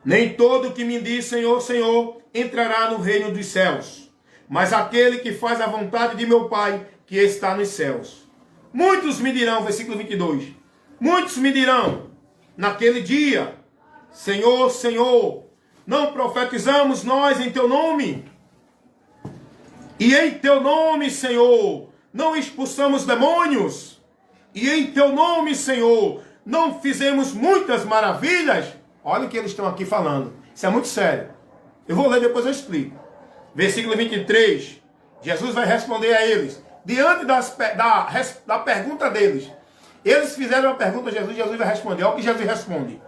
Nem todo que me diz Senhor, Senhor, entrará no reino dos céus, mas aquele que faz a vontade de meu Pai, que está nos céus. Muitos me dirão, versículo 22, muitos me dirão, naquele dia, Senhor, Senhor, não profetizamos nós em teu nome? E em teu nome, Senhor, não expulsamos demônios? E em teu nome, Senhor, não fizemos muitas maravilhas? Olha o que eles estão aqui falando. Isso é muito sério. Eu vou ler, depois eu explico. Versículo 23. Jesus vai responder a eles. Diante da pergunta deles. Eles fizeram uma pergunta a Jesus, Jesus vai responder. Olha o que Jesus responde.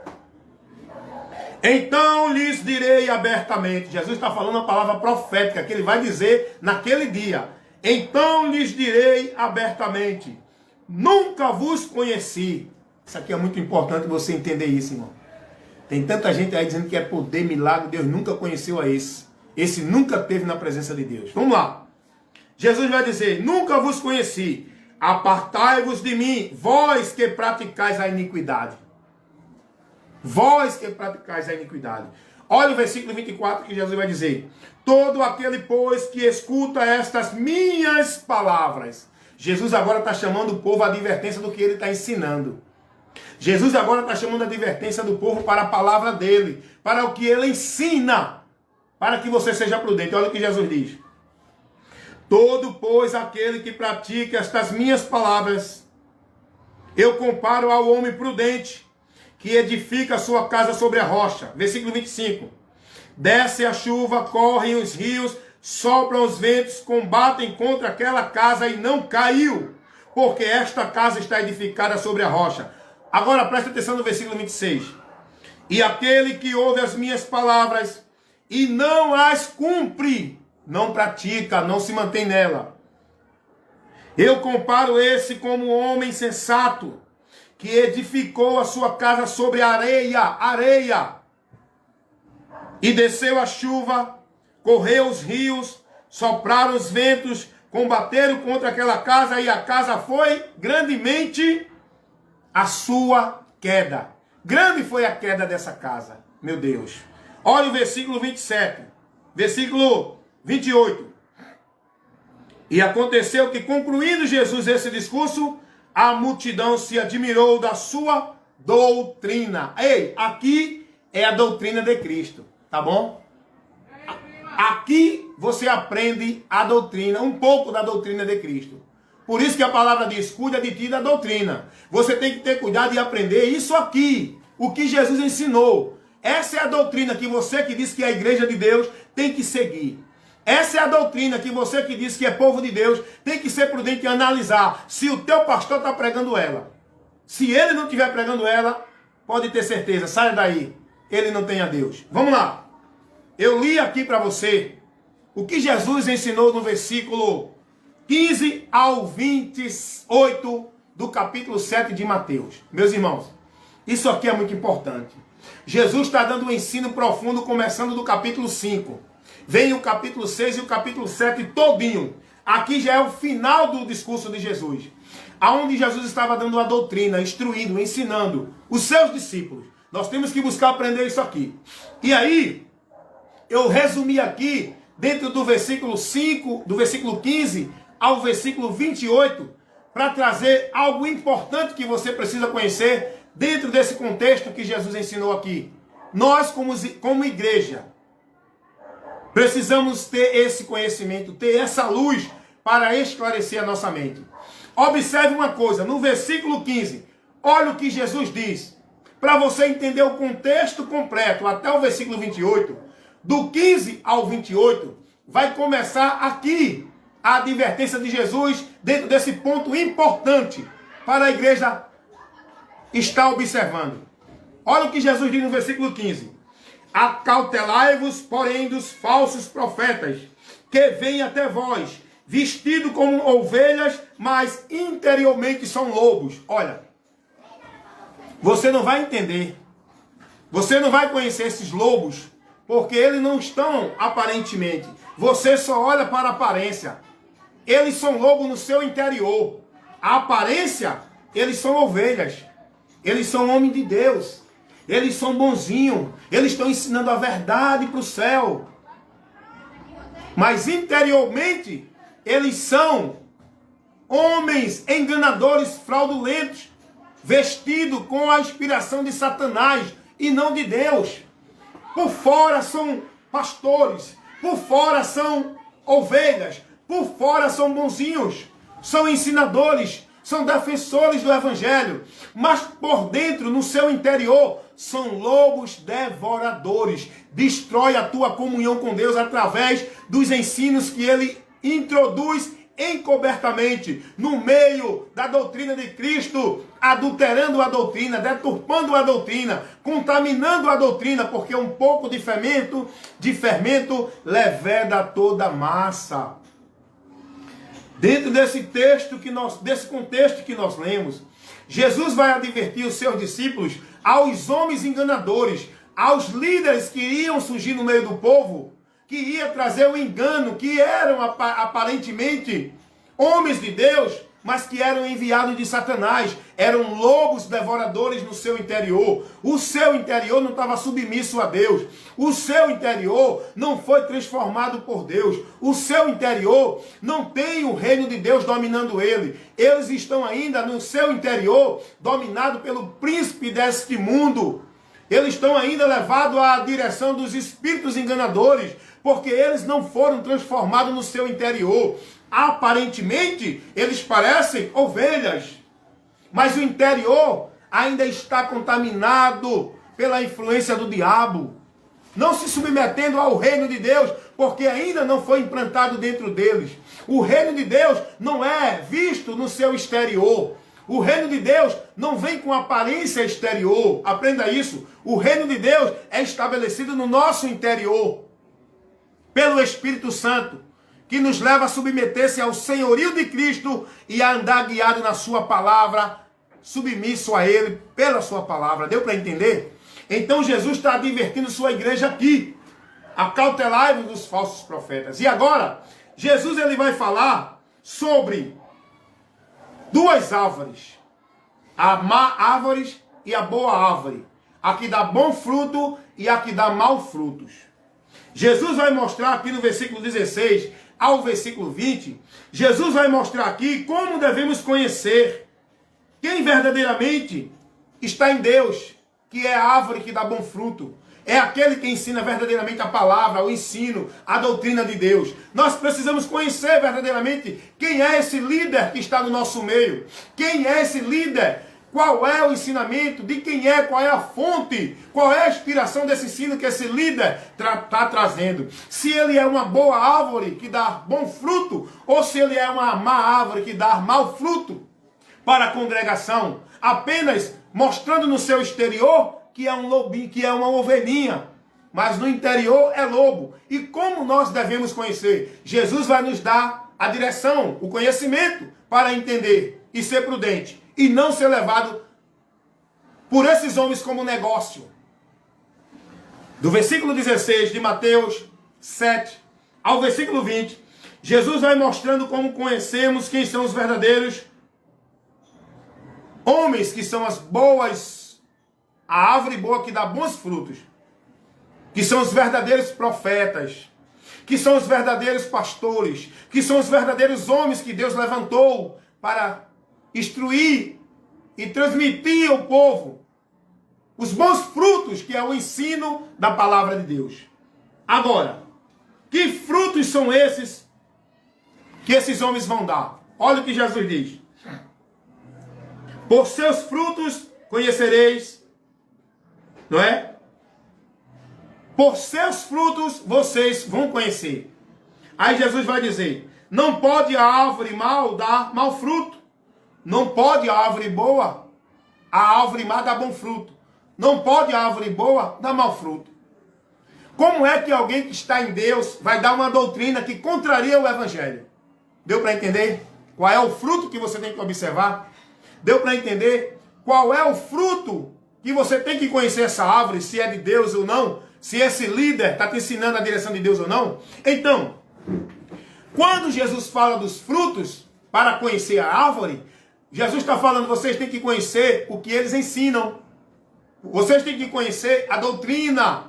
Então lhes direi abertamente. Jesus está falando a palavra profética que ele vai dizer naquele dia. Então lhes direi abertamente. Nunca vos conheci. Isso aqui é muito importante você entender isso, irmão. Tem tanta gente aí dizendo que é poder, milagre. Deus nunca conheceu a esse. Esse nunca teve na presença de Deus. Vamos lá. Jesus vai dizer, nunca vos conheci. Apartai-vos de mim, vós que praticais a iniquidade. Vós que praticais a iniquidade. Olha o versículo 24 que Jesus vai dizer. Todo aquele, pois, que escuta estas minhas palavras. Jesus agora está chamando o povo à advertência do que ele está ensinando. Jesus agora está chamando a advertência do povo para a palavra dele, para o que ele ensina, para que você seja prudente. Olha o que Jesus diz. Todo, pois, aquele que pratica estas minhas palavras, eu comparo ao homem prudente, que edifica a sua casa sobre a rocha. Versículo 25. Desce a chuva, correm os rios, sopram os ventos, combatem contra aquela casa e não caiu, porque esta casa está edificada sobre a rocha. Agora preste atenção no versículo 26. E aquele que ouve as minhas palavras e não as cumpre, não pratica, não se mantém nela. Eu comparo esse como um homem sensato, que edificou a sua casa sobre areia. E desceu a chuva, correu os rios, sopraram os ventos, combateram contra aquela casa e a casa foi grandemente a sua queda. Grande foi a queda dessa casa, meu Deus. Olha o versículo 27, versículo 28. E aconteceu que, concluindo Jesus esse discurso, a multidão se admirou da sua doutrina. Ei, aqui é a doutrina de Cristo, tá bom? Aqui você aprende a doutrina, um pouco da doutrina de Cristo. Por isso que a palavra diz, cuida de ti da doutrina. Você tem que ter cuidado e aprender isso aqui, o que Jesus ensinou. Essa é a doutrina que você que diz que é a igreja de Deus tem que seguir. Essa é a doutrina que você que diz que é povo de Deus tem que ser prudente e analisar se o teu pastor está pregando ela. Se ele não estiver pregando ela, pode ter certeza, saia daí, ele não tem a Deus. Vamos lá. Eu li aqui para você o que Jesus ensinou no versículo 15 ao 28 do capítulo 7 de Mateus. Meus irmãos, isso aqui é muito importante. Jesus está dando um ensino profundo, começando do capítulo 5. Vem o capítulo 6 e o capítulo 7 todinho. Aqui já é o final do discurso de Jesus. Aonde Jesus estava dando a doutrina, instruindo, ensinando os seus discípulos. Nós temos que buscar aprender isso aqui. E aí, eu resumi aqui, dentro do versículo 5, do versículo 15 ao versículo 28, para trazer algo importante que você precisa conhecer dentro desse contexto que Jesus ensinou aqui. Nós, como igreja, precisamos ter esse conhecimento, ter essa luz para esclarecer a nossa mente. Observe uma coisa, no versículo 15, olha o que Jesus diz. Para você entender o contexto completo, até o versículo 28, do 15 ao 28, vai começar aqui a advertência de Jesus dentro desse ponto importante para a igreja estar observando. Olha o que Jesus diz no versículo 15. Acautelai-vos, porém, dos falsos profetas, que vêm até vós, vestidos como ovelhas, mas interiormente são lobos. Olha, você não vai entender, você não vai conhecer esses lobos, porque eles não estão aparentemente. Você só olha para a aparência. Eles são lobos no seu interior. A aparência, eles são ovelhas. Eles são homens de Deus. Eles são bonzinhos. Eles estão ensinando a verdade para o céu. Mas interiormente, eles são homens enganadores, fraudulentos, vestidos com a inspiração de Satanás e não de Deus. Por fora são pastores, por fora são ovelhas, por fora são bonzinhos, são ensinadores, são defensores do evangelho, mas por dentro, no seu interior, são lobos devoradores. Destrói a tua comunhão com Deus através dos ensinos que ele introduz encobertamente no meio da doutrina de Cristo, adulterando a doutrina, deturpando a doutrina, contaminando a doutrina, porque um pouco de fermento leveda toda a massa. Dentro desse contexto que nós lemos, Jesus vai advertir os seus discípulos aos homens enganadores, aos líderes que iriam surgir no meio do povo, que ia trazer o engano, que eram aparentemente homens de Deus, mas que eram enviados de Satanás, eram lobos devoradores no seu interior. O seu interior não estava submisso a Deus, o seu interior não foi transformado por Deus, o seu interior não tem o reino de Deus dominando ele. Eles estão ainda no seu interior dominado pelo príncipe deste mundo. Eles estão ainda levados à direção dos espíritos enganadores, porque eles não foram transformados no seu interior. Aparentemente, eles parecem ovelhas, mas o interior ainda está contaminado pela influência do diabo, não se submetendo ao reino de Deus, porque ainda não foi implantado dentro deles. O reino de Deus não é visto no seu exterior. O reino de Deus não vem com aparência exterior. Aprenda isso. O reino de Deus é estabelecido no nosso interior, pelo Espírito Santo, que nos leva a submeter-se ao senhorio de Cristo e a andar guiado na sua palavra, submisso a ele pela sua palavra. Deu para entender? Então Jesus está advertindo sua igreja aqui: acautelai-vos dos falsos profetas. E agora, Jesus ele vai falar sobre duas árvores: a má árvore e a boa árvore, a que dá bom fruto e a que dá mau frutos. Jesus vai mostrar aqui no versículo 16 ao versículo 20, Jesus vai mostrar aqui como devemos conhecer quem verdadeiramente está em Deus, que é a árvore que dá bom fruto. É aquele que ensina verdadeiramente a palavra, o ensino, a doutrina de Deus. Nós precisamos conhecer verdadeiramente quem é esse líder que está no nosso meio. Quem é esse líder? Qual é o ensinamento? De quem é? Qual é a fonte? Qual é a inspiração desse ensino que esse líder está trazendo? Se ele é uma boa árvore que dá bom fruto, ou se ele é uma má árvore que dá mau fruto para a congregação, apenas mostrando no seu exterior que é um lobinho, que é uma ovelhinha, mas no interior é lobo. E como nós devemos conhecer? Jesus vai nos dar a direção, o conhecimento para entender e ser prudente e não ser levado por esses homens como negócio. Do versículo 16 de Mateus 7 ao versículo 20, Jesus vai mostrando como conhecemos quem são os verdadeiros homens, que são as boas, a árvore boa que dá bons frutos, que são os verdadeiros profetas, que são os verdadeiros pastores, que são os verdadeiros homens que Deus levantou para instruir e transmitir ao povo os bons frutos, que é o ensino da palavra de Deus. Agora, que frutos são esses que esses homens vão dar? Olha o que Jesus diz: por seus frutos conhecereis, não é? Por seus frutos vocês vão conhecer. Aí Jesus vai dizer: não pode a árvore mal dar mau fruto. Não pode a árvore boa, a árvore má dar bom fruto. Não pode a árvore boa dar mau fruto. Como é que alguém que está em Deus vai dar uma doutrina que contraria o evangelho? Deu para entender qual é o fruto que você tem que observar? Deu para entender qual é o fruto que você tem que conhecer essa árvore, se é de Deus ou não? Se esse líder está te ensinando a direção de Deus ou não? Então, quando Jesus fala dos frutos para conhecer a árvore, Jesus está falando, vocês têm que conhecer o que eles ensinam. Vocês têm que conhecer a doutrina,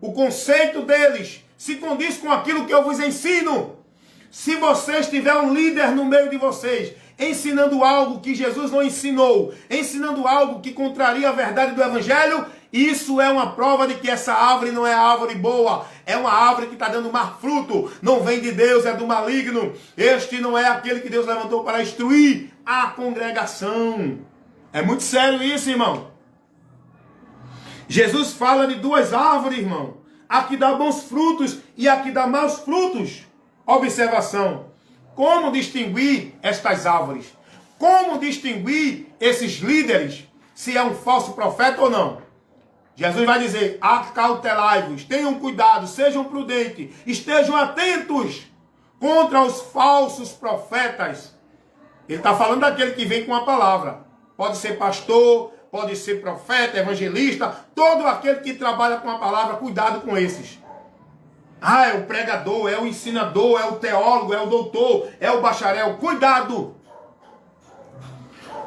o conceito deles, se condiz com aquilo que eu vos ensino. Se vocês tiverem um líder no meio de vocês, ensinando algo que Jesus não ensinou, ensinando algo que contraria a verdade do Evangelho, isso é uma prova de que essa árvore não é árvore boa, é uma árvore que está dando mau fruto, não vem de Deus, é do maligno. Este não é aquele que Deus levantou para instruir a congregação. É muito sério isso, irmão. Jesus fala de duas árvores, irmão. A que dá bons frutos e a que dá maus frutos. Observação. Como distinguir estas árvores? Como distinguir esses líderes? Se é um falso profeta ou não? Jesus vai dizer, acautelai-vos, tenham cuidado, sejam prudentes, estejam atentos contra os falsos profetas. Ele está falando daquele que vem com a palavra. Pode ser pastor, pode ser profeta, evangelista, todo aquele que trabalha com a palavra, cuidado com esses. Ah, é o pregador, é o ensinador, é o teólogo, é o doutor, é o bacharel, cuidado!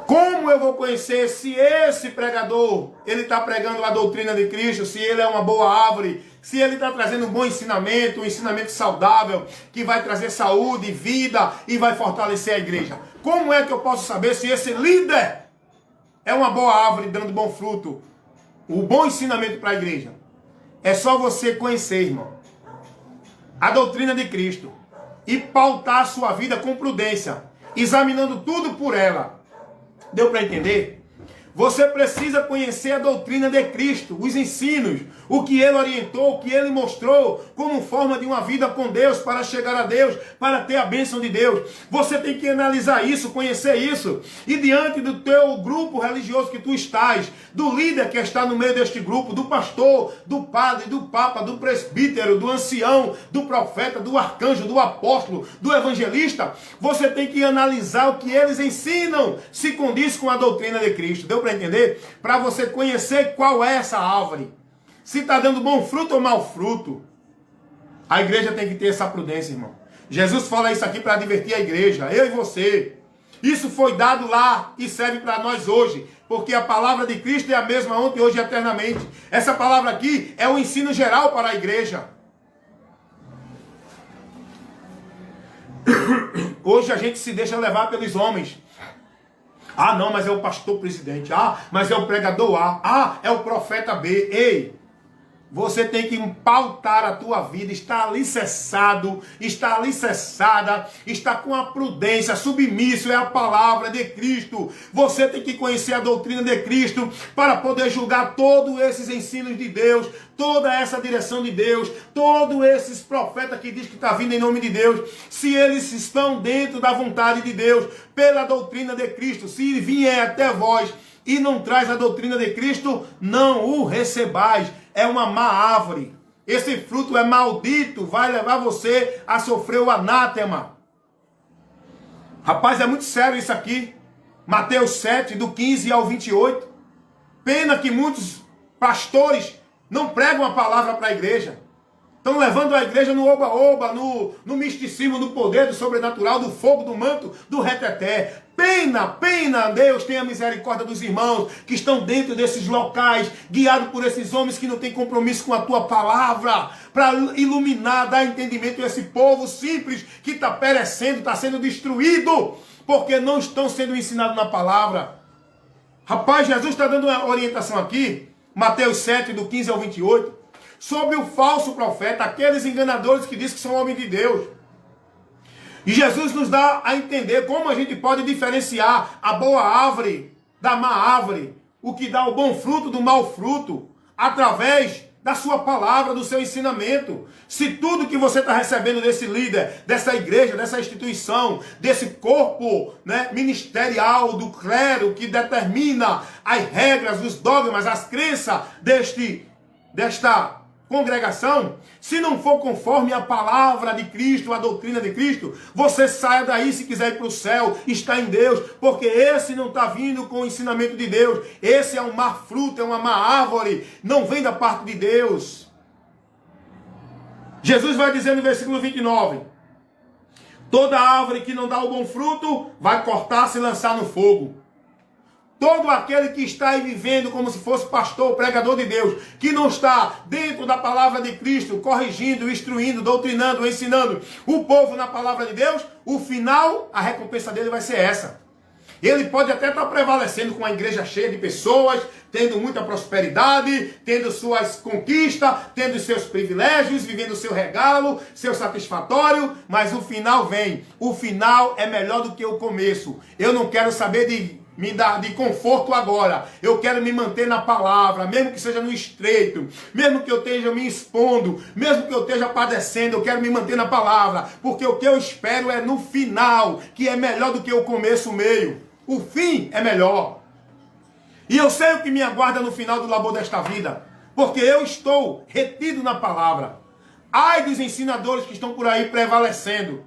Como eu vou conhecer se esse pregador, ele está pregando a doutrina de Cristo, se ele é uma boa árvore, se ele está trazendo um bom ensinamento, um ensinamento saudável, que vai trazer saúde, vida e vai fortalecer a igreja? Como é que eu posso saber se esse líder é uma boa árvore dando bom fruto, o bom ensinamento para a igreja? É só você conhecer, irmão, a doutrina de Cristo e pautar a sua vida com prudência, examinando tudo por ela. Deu para entender? Você precisa conhecer a doutrina de Cristo, os ensinos, o que Ele orientou, o que Ele mostrou, como forma de uma vida com Deus, para chegar a Deus, para ter a bênção de Deus. Você tem que analisar isso, conhecer isso. E diante do teu grupo religioso que tu estás, do líder que está no meio deste grupo, do pastor, do padre, do papa, do presbítero, do ancião, do profeta, do arcanjo, do apóstolo, do evangelista, você tem que analisar o que eles ensinam, se condiz com a doutrina de Cristo. Deu para entender? Para você conhecer qual é essa árvore. Se está dando bom fruto ou mau fruto. A igreja tem que ter essa prudência, irmão. Jesus fala isso aqui para advertir a igreja, eu e você. Isso foi dado lá e serve para nós hoje. Porque a palavra de Cristo é a mesma ontem, hoje e eternamente. Essa palavra aqui é o ensino geral para a igreja. Hoje a gente se deixa levar pelos homens. Ah, não, mas é o pastor presidente. Ah, mas é o pregador A. Ah, é o profeta B. Ei, você tem que pautar a tua vida, está alicerçado, está alicerçada, está com a prudência, submisso, é a palavra de Cristo. Você tem que conhecer a doutrina de Cristo para poder julgar todos esses ensinos de Deus, toda essa direção de Deus, todos esses profetas que diz que está vindo em nome de Deus, se eles estão dentro da vontade de Deus, pela doutrina de Cristo. Se vier até vós e não traz a doutrina de Cristo, não o recebais. É uma má árvore. Esse fruto é maldito, vai levar você a sofrer o anátema. Rapaz, é muito sério isso aqui. Mateus 7, do 15 ao 28. Pena que muitos pastores não pregam a palavra para a igreja. Estão levando a igreja no oba-oba, no misticismo, no poder do sobrenatural, do fogo, do manto, do reteté. Pena, Deus tenha misericórdia dos irmãos que estão dentro desses locais, guiados por esses homens que não têm compromisso com a tua palavra, para iluminar, dar entendimento a esse povo simples que está perecendo, está sendo destruído, porque não estão sendo ensinados na palavra. Rapaz, Jesus está dando uma orientação aqui, Mateus 7, do 15 ao 28, sobre o falso profeta, aqueles enganadores que dizem que são homens de Deus. E Jesus nos dá a entender como a gente pode diferenciar a boa árvore da má árvore, o que dá o bom fruto do mau fruto, através da sua palavra, do seu ensinamento. Se tudo que você está recebendo desse líder, dessa igreja, dessa instituição, desse corpo, né, ministerial, do clero, que determina as regras, os dogmas, as crenças desta congregação, se não for conforme a palavra de Cristo, a doutrina de Cristo, você saia daí se quiser ir para o céu, está em Deus, porque esse não está vindo com o ensinamento de Deus, esse é um má fruto, é uma má árvore, não vem da parte de Deus. Jesus vai dizer no versículo 29, toda árvore que não dá o bom fruto, vai cortar-se e lançar no fogo. Todo aquele que está aí vivendo como se fosse pastor, pregador de Deus, que não está dentro da palavra de Cristo, corrigindo, instruindo, doutrinando, ensinando o povo na palavra de Deus, o final, a recompensa dele vai ser essa. Ele pode até estar prevalecendo com a igreja cheia de pessoas, tendo muita prosperidade, tendo suas conquistas, tendo seus privilégios, vivendo o seu regalo, seu satisfatório, mas o final vem. O final é melhor do que o começo. Eu não quero saber de me dar de conforto agora. Eu quero me manter na palavra, mesmo que seja no estreito, mesmo que eu esteja me expondo, mesmo que eu esteja padecendo, eu quero me manter na palavra, porque o que eu espero é no final, que é melhor do que o começo, o meio. O fim é melhor. E eu sei o que me aguarda no final do labor desta vida, porque eu estou retido na palavra. Ai dos ensinadores que estão por aí prevalecendo,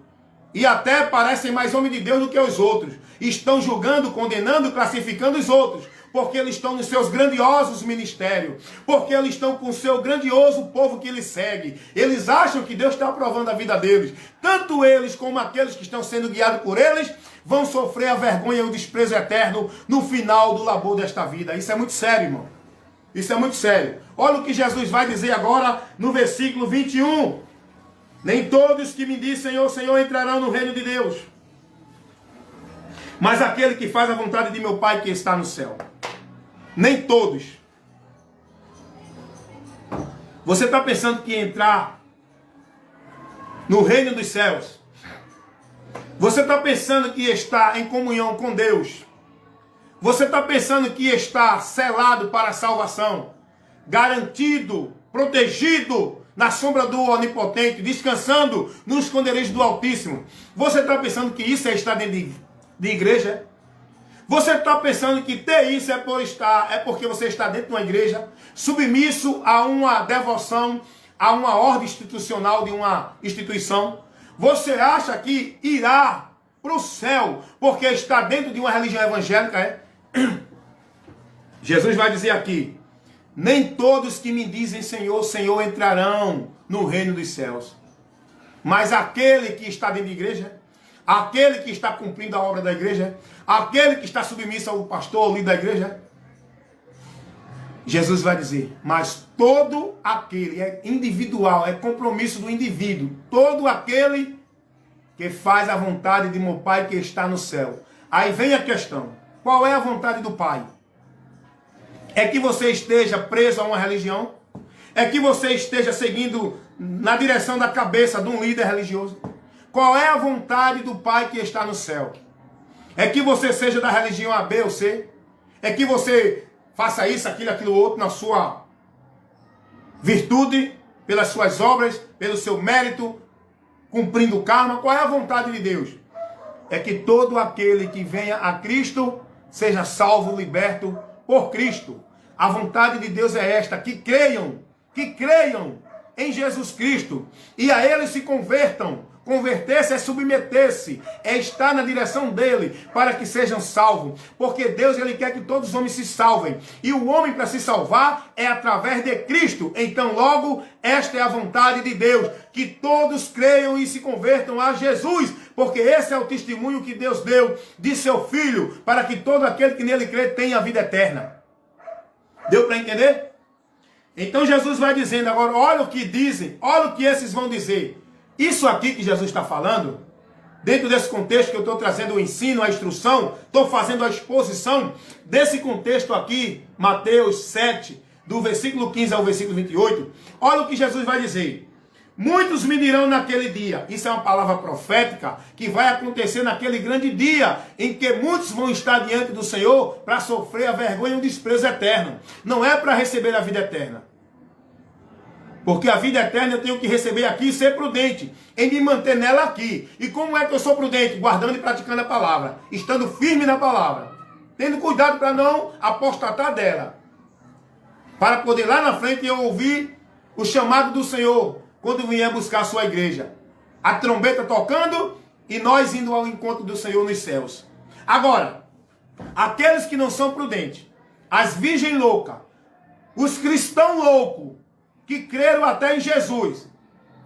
e até parecem mais homens de Deus do que os outros. Estão julgando, condenando, classificando os outros, porque eles estão nos seus grandiosos ministérios, porque eles estão com o seu grandioso povo que eles seguem. Eles acham que Deus está aprovando a vida deles. Tanto eles como aqueles que estão sendo guiados por eles vão sofrer a vergonha e o desprezo eterno no final do labor desta vida. Isso é muito sério, irmão. Isso é muito sério. Olha o que Jesus vai dizer agora no versículo 21. Nem todos que me dizem Senhor, Senhor entrarão no reino de Deus, mas aquele que faz a vontade de meu Pai que está no céu. Nem todos. Você está pensando que entrar no reino dos céus, você está pensando que está em comunhão com Deus, você está pensando que está selado para a salvação, garantido, protegido na sombra do Onipotente, descansando no esconderijo do Altíssimo. Você está pensando que isso é estar dentro de igreja? Você está pensando que ter isso é porque você está dentro de uma igreja, submisso a uma devoção, a uma ordem institucional de uma instituição? Você acha que irá para o céu porque está dentro de uma religião evangélica? É? Jesus vai dizer aqui: nem todos que me dizem Senhor, Senhor entrarão no reino dos céus, mas aquele que está dentro de igreja, aquele que está cumprindo a obra da igreja, aquele que está submisso ao pastor, ao líder da igreja. Jesus vai dizer, mas todo aquele, é individual, é compromisso do indivíduo, todo aquele que faz a vontade de meu Pai que está no céu. Aí vem a questão, qual é a vontade do Pai? É que você esteja preso a uma religião? É que você esteja seguindo na direção da cabeça de um líder religioso? Qual é a vontade do Pai que está no céu? É que você seja da religião A, B ou C? É que você faça isso, aquilo outro na sua virtude, pelas suas obras, pelo seu mérito, cumprindo o karma? Qual é a vontade de Deus? É que todo aquele que venha a Cristo seja salvo, liberto por Cristo. A vontade de Deus é esta, que creiam em Jesus Cristo e a Ele se convertam. Converter-se é submeter-se, é estar na direção dele para que sejam salvos, porque Deus ele quer que todos os homens se salvem, e o homem para se salvar é através de Cristo. Então logo esta é a vontade de Deus, que todos creiam e se convertam a Jesus, porque esse é o testemunho que Deus deu de seu Filho, para que todo aquele que nele crê tenha a vida eterna. Deu para entender? Então Jesus vai dizendo agora, olha o que dizem, olha o que esses vão dizer. Isso aqui que Jesus está falando, dentro desse contexto que eu estou trazendo o ensino, a instrução, estou fazendo a exposição desse contexto aqui, Mateus 7, do versículo 15 ao versículo 28, olha o que Jesus vai dizer. Muitos me dirão naquele dia, isso é uma palavra profética, que vai acontecer naquele grande dia, em que muitos vão estar diante do Senhor para sofrer a vergonha e o desprezo eterno. Não é para receber a vida eterna. Porque a vida eterna eu tenho que receber aqui e ser prudente, em me manter nela aqui. E como é que eu sou prudente? Guardando e praticando a palavra, estando firme na palavra, tendo cuidado para não apostatar dela, para poder lá na frente eu ouvir o chamado do Senhor, quando vier buscar a sua igreja. A trombeta tocando e nós indo ao encontro do Senhor nos céus. Agora, aqueles que não são prudentes, as virgens loucas, os cristãos loucos, que creram até em Jesus,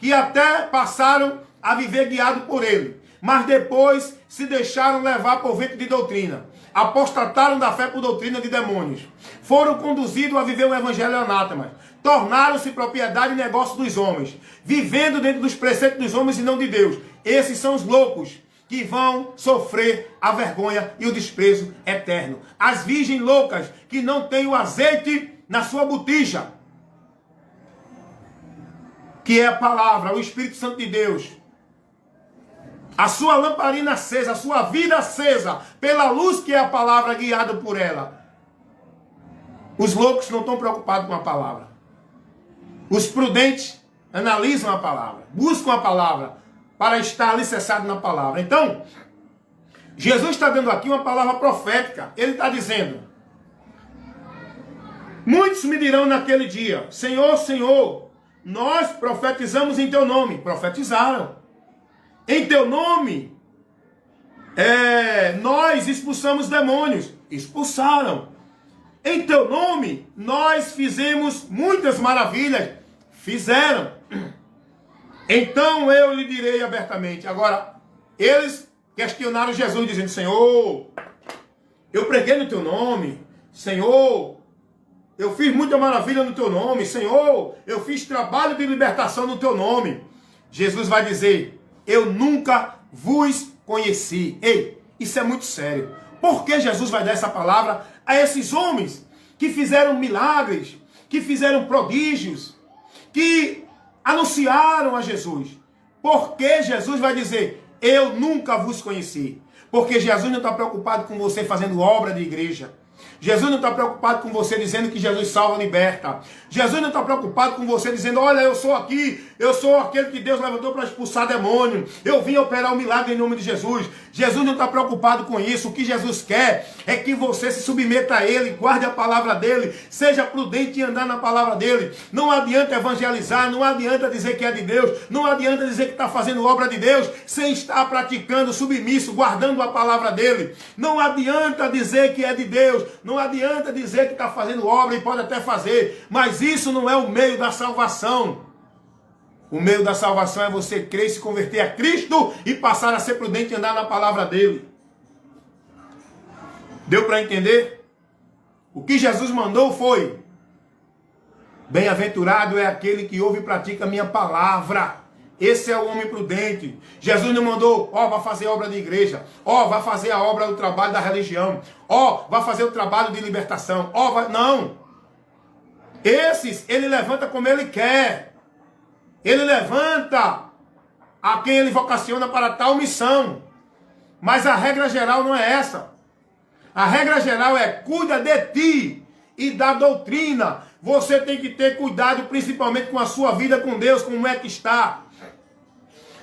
que até passaram a viver guiado por ele, mas depois se deixaram levar por vento de doutrina. apostataram da fé por doutrina de demônios, foram conduzidos a viver um evangelho anátema, tornaram-se propriedade e negócio dos homens, vivendo dentro dos preceitos dos homens e não de Deus. Esses são os loucos que vão sofrer a vergonha e o desprezo eterno. As virgens loucas que não têm o azeite na sua botija, que é a palavra, o Espírito Santo de Deus. A sua lamparina acesa, a sua vida acesa, pela luz que é a palavra, guiada por ela. Os loucos não estão preocupados com a palavra. Os prudentes analisam a palavra, buscam a palavra, para estar alicerçado na palavra. Então, Jesus está dando aqui uma palavra profética. Ele está dizendo: muitos me dirão naquele dia, Senhor, Senhor, nós profetizamos em teu nome. Profetizaram. Em teu nome, nós expulsamos demônios. Expulsaram. Em teu nome, nós fizemos muitas maravilhas. Fizeram. Então eu lhe direi abertamente. Agora, eles questionaram Jesus, dizendo: Senhor, eu preguei no teu nome. Senhor, eu fiz muita maravilha no teu nome. Senhor, eu fiz trabalho de libertação no teu nome. Jesus vai dizer: eu nunca vos conheci. Ei, isso é muito sério. Por que Jesus vai dar essa palavra a esses homens que fizeram milagres, que fizeram prodígios, que anunciaram a Jesus? Porque Jesus vai dizer: eu nunca vos conheci. Porque Jesus não está preocupado com você fazendo obra de igreja. Jesus não está preocupado com você dizendo que Jesus salva e liberta. Jesus não está preocupado com você dizendo: olha, eu sou aqui, eu sou aquele que Deus levantou para expulsar demônio. Eu vim operar um milagre em nome de Jesus. Jesus não está preocupado com isso. O que Jesus quer é que você se submeta a Ele, guarde a palavra dEle, seja prudente em andar na palavra dEle. Não adianta evangelizar, não adianta dizer que é de Deus, não adianta dizer que está fazendo obra de Deus, sem estar praticando submisso, guardando a palavra dEle. Não adianta dizer que é de Deus, não adianta dizer que está fazendo obra, e pode até fazer, mas isso não é o meio da salvação. O meio da salvação é você crer e se converter a Cristo e passar a ser prudente e andar na palavra dele. Deu para entender? O que Jesus mandou foi: bem-aventurado é aquele que ouve e pratica a minha palavra. Esse é o homem prudente. Jesus não mandou: ó, vai fazer obra de igreja, ó, vai fazer a obra do trabalho da religião, ó, vai fazer o trabalho de libertação, ó, vai... Não. Esses, ele levanta como ele quer. Ele levanta a quem ele vocaciona para tal missão. Mas a regra geral não é essa. A regra geral é: cuida de ti e da doutrina. Você tem que ter cuidado principalmente com a sua vida com Deus, como é que está.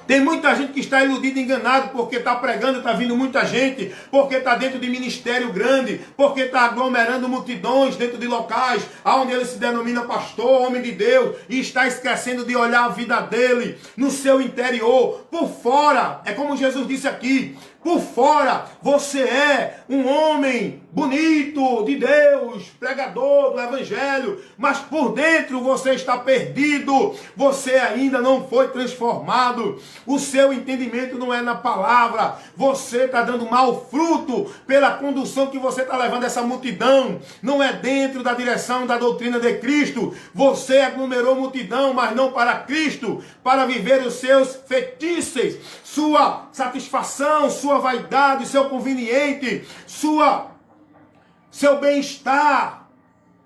Tem muita gente que está iludida, enganado, porque está pregando, está vindo muita gente, porque está dentro de ministério grande, porque está aglomerando multidões dentro de locais onde ele se denomina pastor, homem de Deus, e está esquecendo de olhar a vida dele no seu interior. Por fora, é como Jesus disse aqui, por fora você é um homem bonito de Deus, pregador do evangelho, mas por dentro você está perdido, você ainda não foi transformado, o seu entendimento não é na palavra, você está dando mau fruto pela condução que você está levando essa multidão, não é dentro da direção da doutrina de Cristo. Você aglomerou multidão, mas não para Cristo, para viver os seus fetiches, sua satisfação, sua vaidade, seu conveniente, seu bem-estar.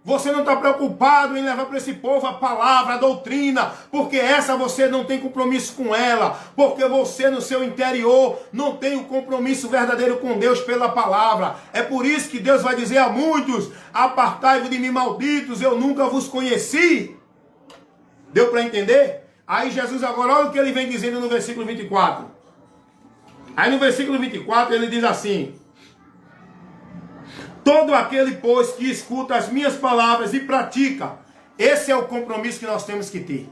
Você não está preocupado em levar para esse povo a palavra, a doutrina, porque essa você não tem compromisso com ela, porque você no seu interior não tem o compromisso verdadeiro com Deus pela palavra. É por isso que Deus vai dizer a muitos: apartai-vos de mim, malditos, eu nunca vos conheci. Deu para entender? Aí Jesus agora, olha o que ele vem dizendo no versículo 24. Aí no versículo 24 ele diz assim: todo aquele, pois, que escuta as minhas palavras e pratica, esse é o compromisso que nós temos que ter.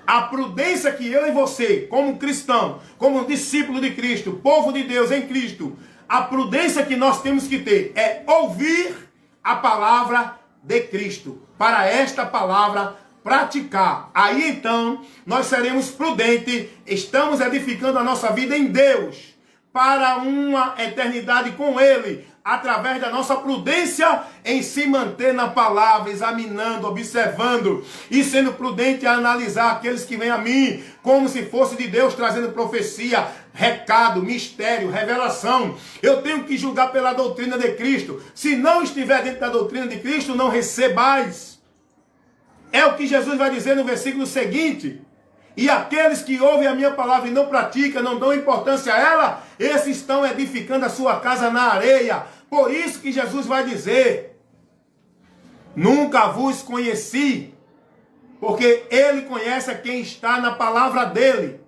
A prudência que eu e você, como cristão, como discípulo de Cristo, povo de Deus em Cristo, a prudência que nós temos que ter é ouvir a palavra de Cristo, para esta palavra praticar. Aí então nós seremos prudentes, estamos edificando a nossa vida em Deus, para uma eternidade com Ele, através da nossa prudência em se manter na palavra, examinando, observando e sendo prudente a analisar aqueles que vêm a mim, como se fosse de Deus, trazendo profecia, recado, mistério, revelação. Eu tenho que julgar pela doutrina de Cristo. Se não estiver dentro da doutrina de Cristo, não recebais. É o que Jesus vai dizer no versículo seguinte. E aqueles que ouvem a minha palavra e não praticam, não dão importância a ela, esses estão edificando a sua casa na areia. Por isso que Jesus vai dizer: nunca vos conheci, porque ele conhece quem está na palavra dele.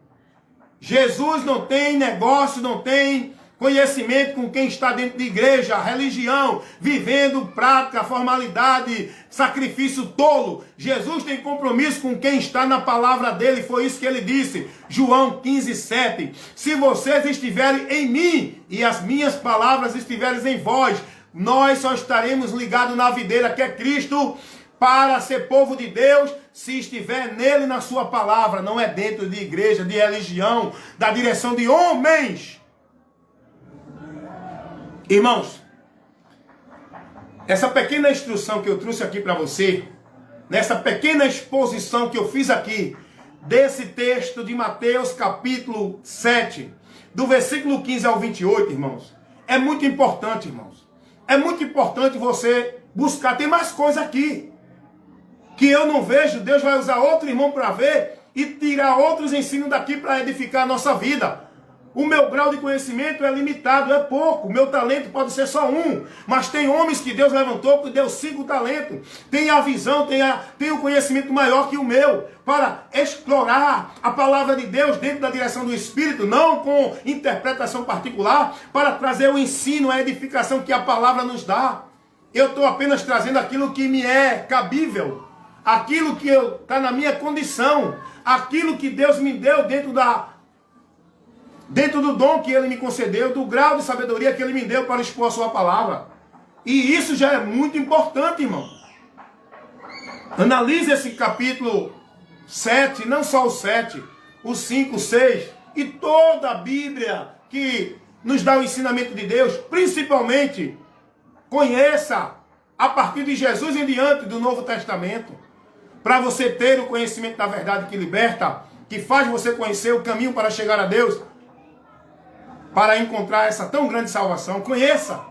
Jesus não tem negócio, não tem conhecimento com quem está dentro de igreja, religião, vivendo prática, formalidade, sacrifício tolo. Jesus tem compromisso com quem está na palavra dele. Foi isso que ele disse, João 15:7. Se vocês estiverem em mim e as minhas palavras estiverem em vós, nós só estaremos ligados na videira que é Cristo, para ser povo de Deus, se estiver nele, na sua palavra. Não é dentro de igreja, de religião, da direção de homens. Irmãos, essa pequena instrução que eu trouxe aqui para você, nessa pequena exposição que eu fiz aqui, desse texto de Mateus capítulo 7, do versículo 15 ao 28, irmãos, é muito importante, irmãos. É muito importante você buscar. Tem mais coisa aqui que eu não vejo. Deus vai usar outro irmão para ver e tirar outros ensinos daqui para edificar a nossa vida. O meu grau de conhecimento é limitado, é pouco. O meu talento pode ser só um. Mas tem homens que Deus levantou, que deu 5 talentos. Tem a visão, tem o conhecimento maior que o meu, para explorar a palavra de Deus dentro da direção do Espírito, não com interpretação particular, para trazer o ensino, a edificação que a palavra nos dá. Eu estou apenas trazendo aquilo que me é cabível, aquilo que está na minha condição, aquilo que Deus me deu dentro do dom que Ele me concedeu, do grau de sabedoria que Ele me deu para expor a sua palavra. E isso já é muito importante, irmão. Analise esse capítulo 7, não só o 7, o 5, o 6, e toda a Bíblia que nos dá o ensinamento de Deus, principalmente, conheça a partir de Jesus em diante do Novo Testamento, para você ter o conhecimento da verdade que liberta, que faz você conhecer o caminho para chegar a Deus, para encontrar essa tão grande salvação. Conheça.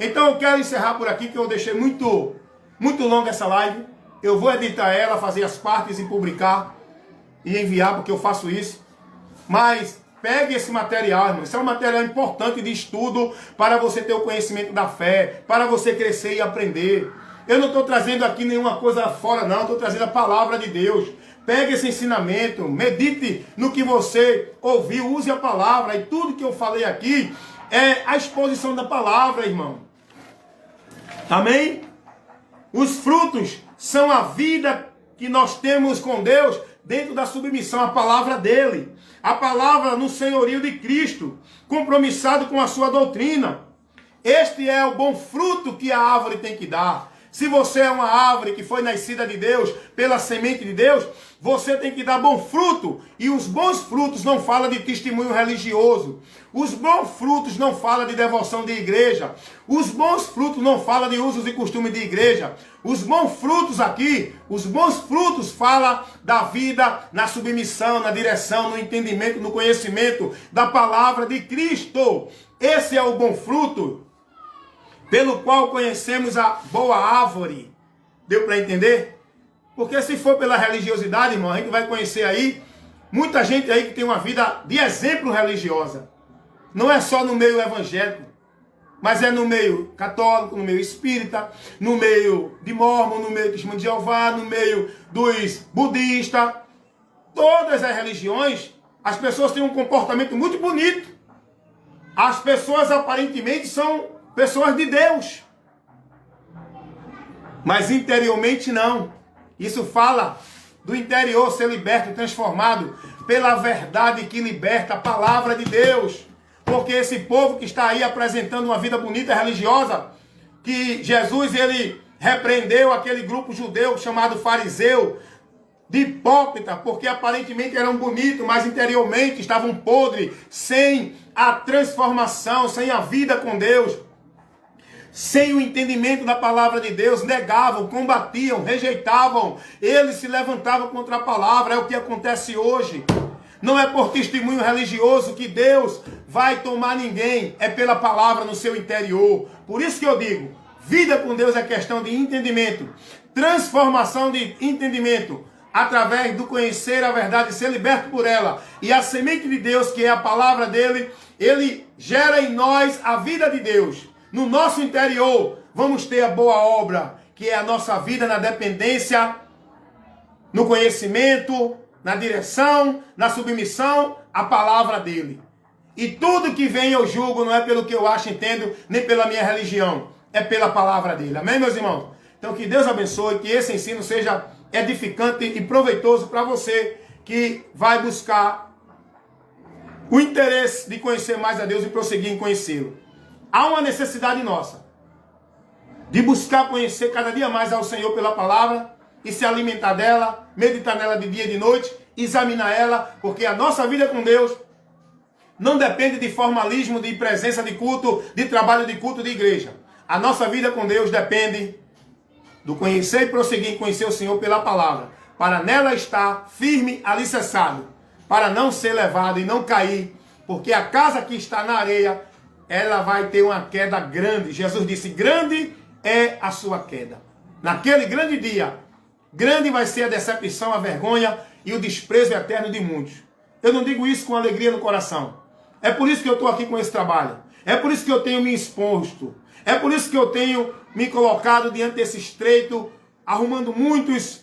Então eu quero encerrar por aqui, que eu deixei muito longa essa live. Eu vou editar ela, fazer as partes e publicar e enviar, porque eu faço isso. Mas pegue esse material, irmão. Isso é um material importante de estudo para você ter o conhecimento da fé, para você crescer e aprender. Eu não estou trazendo aqui nenhuma coisa fora, não. Estou trazendo a palavra de Deus. Pegue esse ensinamento, medite no que você ouviu, use a palavra. E tudo que eu falei aqui é a exposição da palavra, irmão. Amém? Os frutos são a vida que nós temos com Deus dentro da submissão à palavra dele. A palavra no senhorio de Cristo, compromissado com a sua doutrina. Este é o bom fruto que a árvore tem que dar. Se você é uma árvore que foi nascida de Deus, pela semente de Deus, você tem que dar bom fruto. E os bons frutos não falam de testemunho religioso. Os bons frutos não falam de devoção de igreja. Os bons frutos não falam de usos e costumes de igreja. Os bons frutos aqui, os bons frutos falam da vida na submissão, na direção, no entendimento, no conhecimento da palavra de Cristo. Esse é o bom fruto pelo qual conhecemos a boa árvore. Deu para entender? Porque se for pela religiosidade, irmão, a gente vai conhecer aí muita gente aí que tem uma vida de exemplo religiosa. Não é só no meio evangélico, mas é no meio católico, no meio espírita, no meio de mormon, no meio do testemunho de Jeová, no meio dos budistas. Todas as religiões, as pessoas têm um comportamento muito bonito. As pessoas aparentemente são pessoas de Deus, mas interiormente não. Isso fala do interior ser liberto, transformado pela verdade que liberta, a palavra de Deus. Porque esse povo que está aí apresentando uma vida bonita religiosa, que Jesus ele repreendeu aquele grupo judeu chamado fariseu, de hipócrita, porque aparentemente eram bonitos, mas interiormente estavam podres, sem a transformação, sem a vida com Deus. sem o entendimento da palavra de Deus, negavam, combatiam, rejeitavam, eles se levantavam contra a palavra. É o que acontece hoje. Não é por testemunho religioso que Deus vai tomar ninguém, é pela palavra no seu interior. Por isso que eu digo, vida com Deus é questão de entendimento, transformação de entendimento, através do conhecer a verdade e ser liberto por ela. E a semente de Deus, que é a palavra dele, ele gera em nós a vida de Deus. No nosso interior, vamos ter a boa obra, que é a nossa vida na dependência, no conhecimento, na direção, na submissão à palavra dele. E tudo que vem eu julgo não é pelo que eu acho, entendo, nem pela minha religião. É pela palavra dele. Amém, meus irmãos? Então que Deus abençoe, que esse ensino seja edificante e proveitoso para você que vai buscar o interesse de conhecer mais a Deus e prosseguir em conhecê-lo. Há uma necessidade nossa de buscar conhecer cada dia mais ao Senhor pela palavra e se alimentar dela, meditar nela de dia e de noite, examinar ela, porque a nossa vida com Deus não depende de formalismo, de presença de culto, de trabalho de culto de igreja. A nossa vida com Deus depende do conhecer e prosseguir em conhecer o Senhor pela palavra, para nela estar firme, alicerçado, para não ser levado e não cair, porque a casa que está na areia, ela vai ter uma queda grande. Jesus disse, grande é a sua queda. Naquele grande dia, grande vai ser a decepção, a vergonha e o desprezo eterno de muitos. Eu não digo isso com alegria no coração. É por isso que eu estou aqui com esse trabalho. É por isso que eu tenho me exposto. É por isso que eu tenho me colocado diante desse estreito, arrumando muitos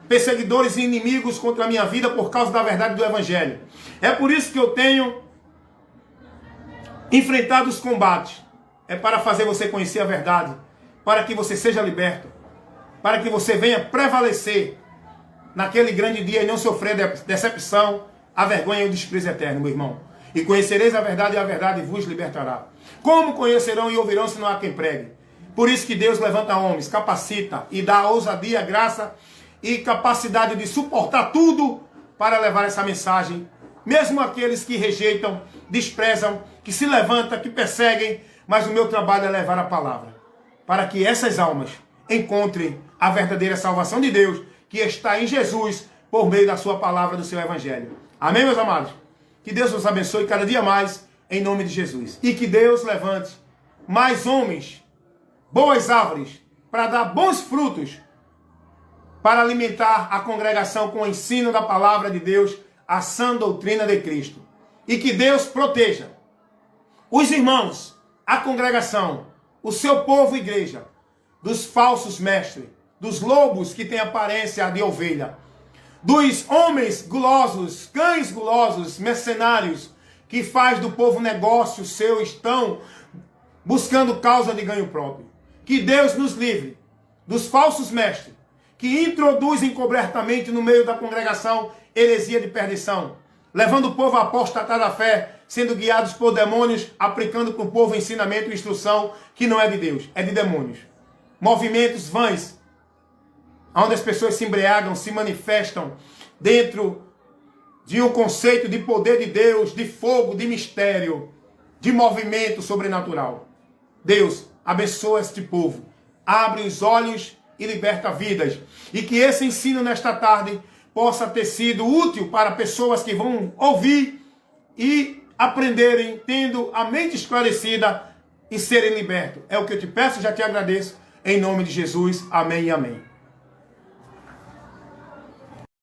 perseguidores e inimigos contra a minha vida por causa da verdade do Evangelho. É por isso que eu tenho enfrentado os combates. É para fazer você conhecer a verdade, para que você seja liberto, para que você venha prevalecer naquele grande dia e não sofrer decepção, a vergonha e o desprezo eterno, meu irmão. E conhecereis a verdade vos libertará. Como conhecerão e ouvirão se não há quem pregue? Por isso que Deus levanta homens, capacita e dá ousadia, graça e capacidade de suportar tudo para levar essa mensagem. Mesmo aqueles que rejeitam, desprezam, que se levantam, que perseguem, mas o meu trabalho é levar a palavra, para que essas almas encontrem a verdadeira salvação de Deus, que está em Jesus, por meio da sua palavra, do seu Evangelho. Amém, meus amados? Que Deus nos abençoe cada dia mais, em nome de Jesus. E que Deus levante mais homens, boas árvores, para dar bons frutos, para alimentar a congregação com o ensino da palavra de Deus, a sã doutrina de Cristo. E que Deus proteja os irmãos, a congregação, o seu povo e igreja, dos falsos mestres, dos lobos que têm aparência de ovelha, dos homens gulosos, cães gulosos, mercenários, que faz do povo negócio seu, estão buscando causa de ganho próprio. Que Deus nos livre dos falsos mestres, que introduzem cobertamente no meio da congregação heresia de perdição, levando o povo a apostatar da fé, sendo guiados por demônios, aplicando para o povo ensinamento e instrução que não é de Deus, é de demônios. Movimentos vãs, onde as pessoas se embriagam, se manifestam dentro de um conceito de poder de Deus, de fogo, de mistério, de movimento sobrenatural. Deus, abençoa este povo, abre os olhos e liberta vidas. E que esse ensino nesta tarde possa ter sido útil para pessoas que vão ouvir e aprenderem, tendo a mente esclarecida e serem libertos. É o que eu te peço, já te agradeço. Em nome de Jesus, amém e amém.